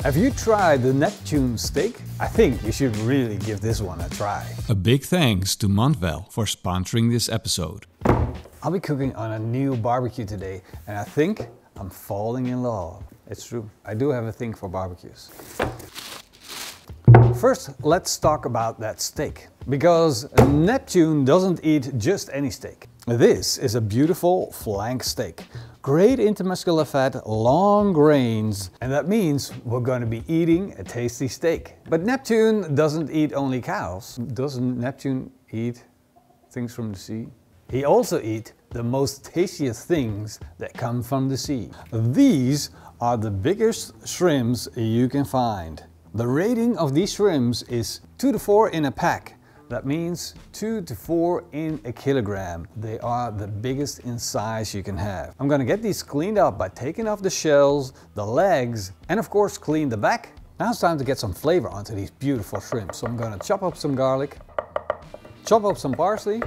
Have you tried the Neptune Steak? I think you should really give this one a try. A big thanks to Montvel for sponsoring this episode. I'll be cooking on a new barbecue today and I think I'm falling in love. It's true, I do have a thing for barbecues. First, let's talk about that steak. Because Neptune doesn't eat just any steak. This is a beautiful flank steak. Great intermuscular fat, long grains, and that means we're going to be eating a tasty steak. But Neptune doesn't eat only cows. Doesn't Neptune eat things from the sea? He also eats the most tastiest things that come from the sea. These are the biggest shrimps you can find. The rating of these shrimps is 2 to 4 in a pack. That means 2 to 4 in a kilogram. They are the biggest in size you can have. I'm gonna get these cleaned up by taking off the shells, the legs, and of course clean the back. Now it's time to get some flavor onto these beautiful shrimp. So I'm gonna chop up some garlic, chop up some parsley.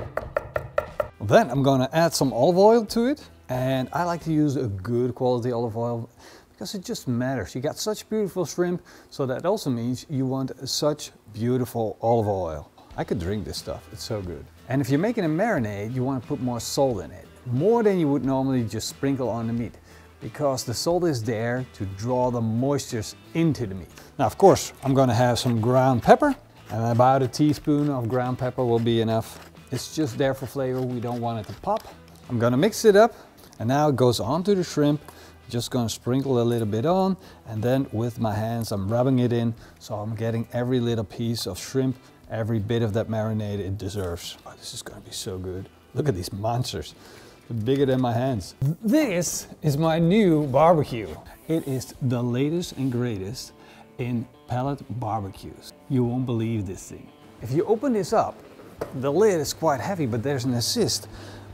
Then I'm gonna add some olive oil to it. And I like to use a good quality olive oil because it just matters. You got such beautiful shrimp, so that also means you want such beautiful olive oil. I could drink this stuff, it's so good. And if you're making a marinade, you want to put more salt in it. More than you would normally just sprinkle on the meat. Because the salt is there to draw the moistures into the meat. Now of course, I'm gonna have some ground pepper. And about a teaspoon of ground pepper will be enough. It's just there for flavor, we don't want it to pop. I'm gonna mix it up. And now it goes onto the shrimp. Just gonna sprinkle a little bit on. And then with my hands, I'm rubbing it in. So I'm getting every little piece of shrimp, every bit of that marinade it deserves. Oh, this is gonna be so good. Look at these monsters. They're bigger than my hands. This is my new barbecue. It is the latest and greatest in pellet barbecues. You won't believe this thing. If you open this up, the lid is quite heavy, but there's an assist.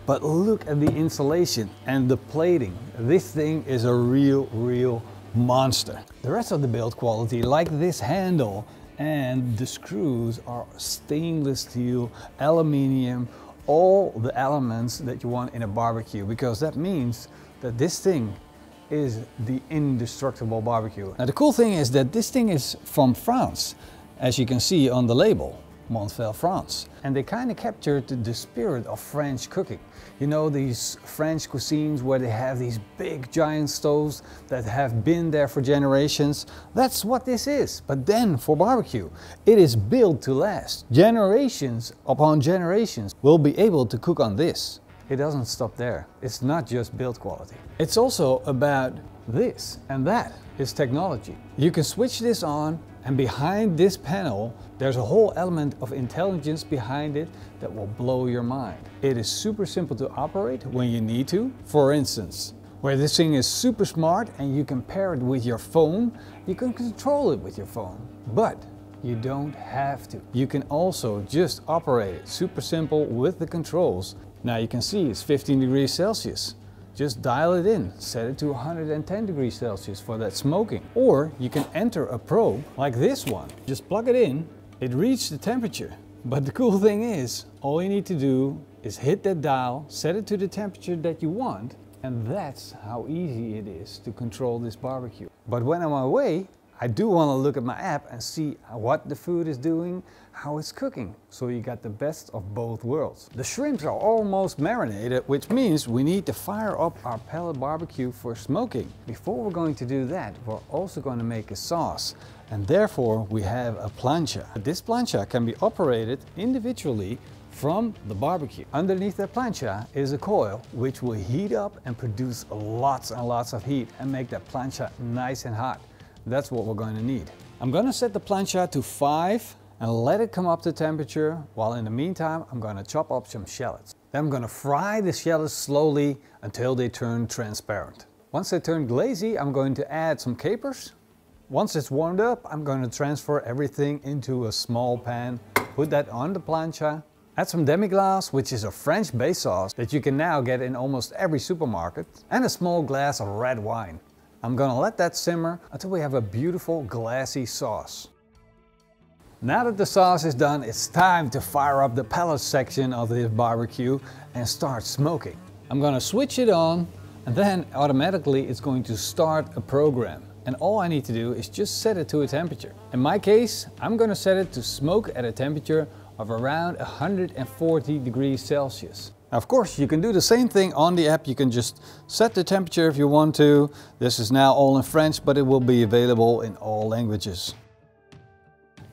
But look at the insulation and the plating. This thing is a real monster. The rest of the build quality, like this handle, and the screws are stainless steel, aluminium, all the elements that you want in a barbecue, because that means that this thing is the indestructible barbecue. Now the cool thing is that this thing is from France, as you can see on the label, Montvel, France. And they kind of captured the spirit of French cooking. You know, these French cuisines where they have these big giant stoves that have been there for generations. That's what this is, but then for barbecue. It is built to last. Generations upon generations will be able to cook on this. It doesn't stop there. It's not just build quality. It's also about this, and that is technology. You can switch this on, and behind this panel, there's a whole element of intelligence behind it that will blow your mind. It is super simple to operate when you need to. For instance, where this thing is super smart and you can pair it with your phone, you can control it with your phone. But you don't have to. You can also just operate it super simple with the controls. Now you can see it's 15 degrees Celsius. Just dial it in, set it to 110 degrees Celsius for that smoking. Or you can enter a probe like this one. Just plug it in, it reaches the temperature. But the cool thing is, all you need to do is hit that dial, set it to the temperature that you want, and that's how easy it is to control this barbecue. But when I'm away, I do want to look at my app and see what the food is doing, how it's cooking. So you got the best of both worlds. The shrimps are almost marinated, which means we need to fire up our pellet barbecue for smoking. Before we're going to do that, we're also going to make a sauce. And therefore we have a plancha. This plancha can be operated individually from the barbecue. Underneath that plancha is a coil which will heat up and produce lots and lots of heat and make that plancha nice and hot. That's what we're going to need. I'm going to set the plancha to 5 and let it come up to temperature, while in the meantime I'm going to chop up some shallots. Then I'm going to fry the shallots slowly until they turn transparent. Once they turn glazy, I'm going to add some capers. Once it's warmed up, I'm going to transfer everything into a small pan, put that on the plancha, add some demi-glace, which is a French base sauce that you can now get in almost every supermarket, and a small glass of red wine. I'm gonna let that simmer until we have a beautiful glassy sauce. Now that the sauce is done, it's time to fire up the pellet section of this barbecue and start smoking. I'm gonna switch it on, and then automatically it's going to start a program. And all I need to do is just set it to a temperature. In my case, I'm gonna set it to smoke at a temperature of around 140 degrees Celsius. Now, of course, you can do the same thing on the app. You can just set the temperature if you want to. This is now all in French, but it will be available in all languages.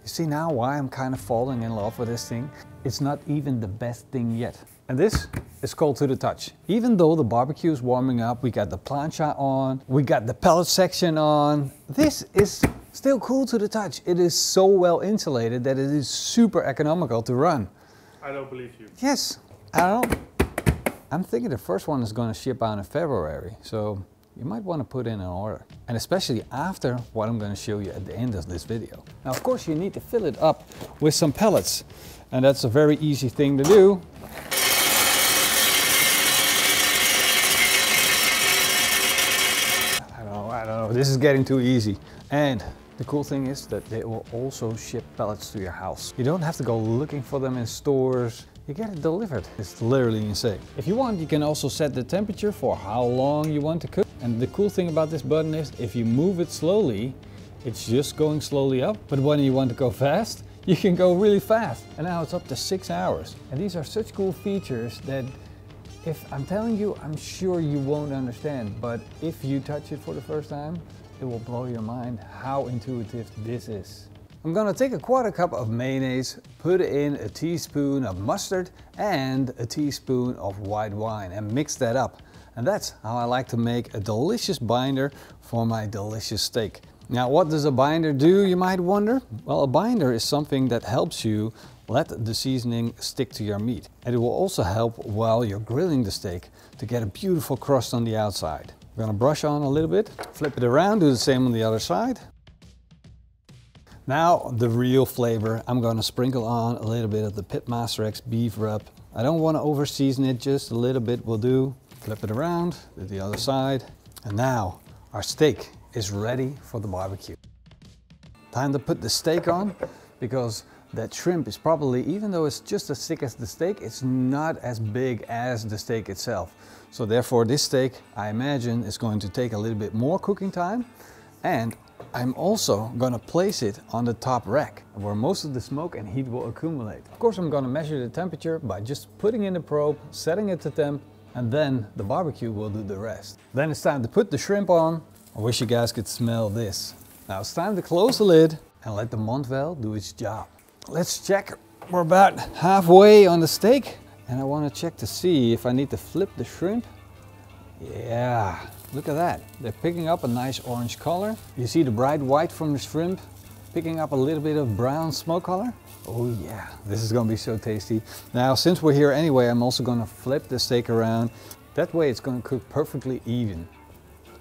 You see now why I'm kind of falling in love with this thing? It's not even the best thing yet. And this is cold to the touch. Even though the barbecue is warming up, we got the plancha on, we got the pellet section on. This is still cool to the touch. It is so well insulated that it is super economical to run. I don't believe you. Yes, I don't know. I'm thinking the first one is going to ship out in February, so you might want to put in an order. And especially after what I'm going to show you at the end of this video. Now, of course, you need to fill it up with some pellets. And that's a very easy thing to do. I don't know, this is getting too easy. And the cool thing is that they will also ship pellets to your house. You don't have to go looking for them in stores. You get it delivered. It's literally insane. If you want, you can also set the temperature for how long you want to cook. And the cool thing about this button is if you move it slowly, it's just going slowly up. But when you want to go fast, you can go really fast. And now it's up to 6 hours. And these are such cool features that if I'm telling you, I'm sure you won't understand. But if you touch it for the first time, it will blow your mind how intuitive this is. I'm gonna take a 1/4 cup of mayonnaise, put in a teaspoon of mustard and a teaspoon of white wine and mix that up. And that's how I like to make a delicious binder for my delicious steak. Now, what does a binder do, you might wonder? Well, a binder is something that helps you let the seasoning stick to your meat. And it will also help while you're grilling the steak to get a beautiful crust on the outside. I'm gonna brush on a little bit, flip it around, do the same on the other side. Now, the real flavor, I'm gonna sprinkle on a little bit of the PitmasterX beef rub. I don't wanna over season it, just a little bit will do. Flip it around, do the other side. And now, our steak is ready for the barbecue. Time to put the steak on, because that shrimp is probably, even though it's just as thick as the steak, it's not as big as the steak itself. So therefore this steak, I imagine, is going to take a little bit more cooking time. And I'm also gonna place it on the top rack, where most of the smoke and heat will accumulate. Of course, I'm gonna measure the temperature by just putting in the probe, setting it to temp, and then the barbecue will do the rest. Then it's time to put the shrimp on. I wish you guys could smell this. Now it's time to close the lid and let the Montvel do its job. Let's check. We're about halfway on the steak, and I want to check to see if I need to flip the shrimp. Yeah, look at that. They're picking up a nice orange color. You see the bright white from the shrimp picking up a little bit of brown smoke color. Oh yeah, this is gonna be so tasty. Now, since we're here anyway, I'm also gonna flip the steak around. That way it's gonna cook perfectly even.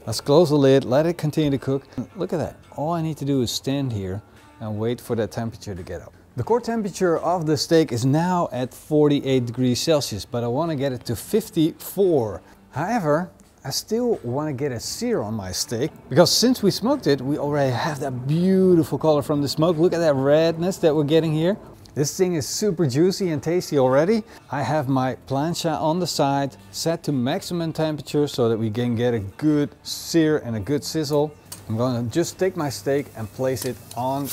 Let's close the lid, let it continue to cook. Look at that. All I need to do is stand here and wait for that temperature to get up. The core temperature of the steak is now at 48 degrees Celsius, but I want to get it to 54. However, I still want to get a sear on my steak, because since we smoked it, we already have that beautiful color from the smoke. Look at that redness that we're getting here. This thing is super juicy and tasty already. I have my plancha on the side set to maximum temperature so that we can get a good sear and a good sizzle. I'm gonna just take my steak and place it on.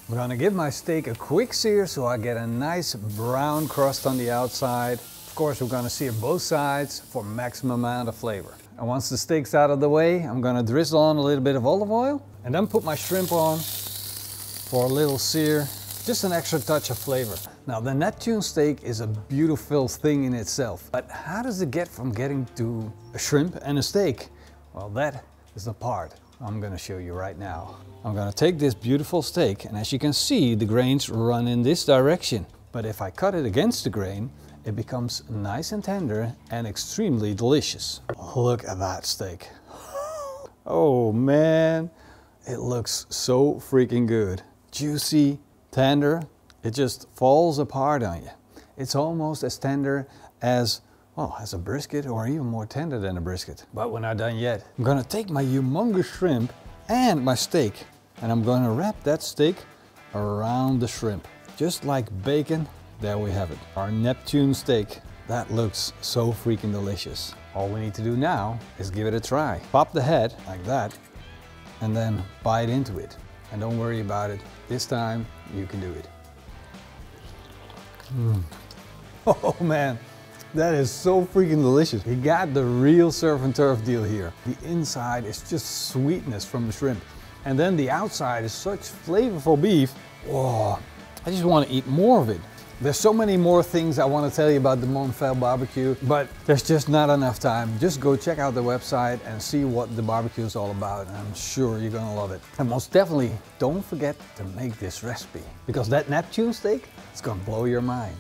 I'm gonna give my steak a quick sear so I get a nice brown crust on the outside. Of course, we're gonna sear both sides for maximum amount of flavor. And once the steak's out of the way, I'm gonna drizzle on a little bit of olive oil and then put my shrimp on for a little sear, just an extra touch of flavor. Now, the Neptune steak is a beautiful thing in itself, but how does it get from getting to a shrimp and a steak? Well, that is the part I'm gonna show you right now. I'm gonna take this beautiful steak, and as you can see, the grains run in this direction. But if I cut it against the grain, it becomes nice and tender and extremely delicious. Look at that steak. Oh man, it looks so freaking good. Juicy, tender, it just falls apart on you. It's almost as tender as, well, as a brisket, or even more tender than a brisket. But we're not done yet. I'm gonna take my humongous shrimp and my steak, and I'm gonna wrap that steak around the shrimp. Just like bacon, there we have it. Our Neptune steak. That looks so freaking delicious. All we need to do now is give it a try. Pop the head like that and then bite into it. And don't worry about it. This time you can do it. Oh man, that is so freaking delicious. You got the real surf and turf deal here. The inside is just sweetness from the shrimp. And then the outside is such flavorful beef. Whoa, I just want to eat more of it. There's so many more things I want to tell you about the Montvel BBQ, but there's just not enough time. Just go check out the website and see what the barbecue is all about. And I'm sure you're gonna love it. And most definitely, don't forget to make this recipe, because that Neptune steak is gonna blow your mind.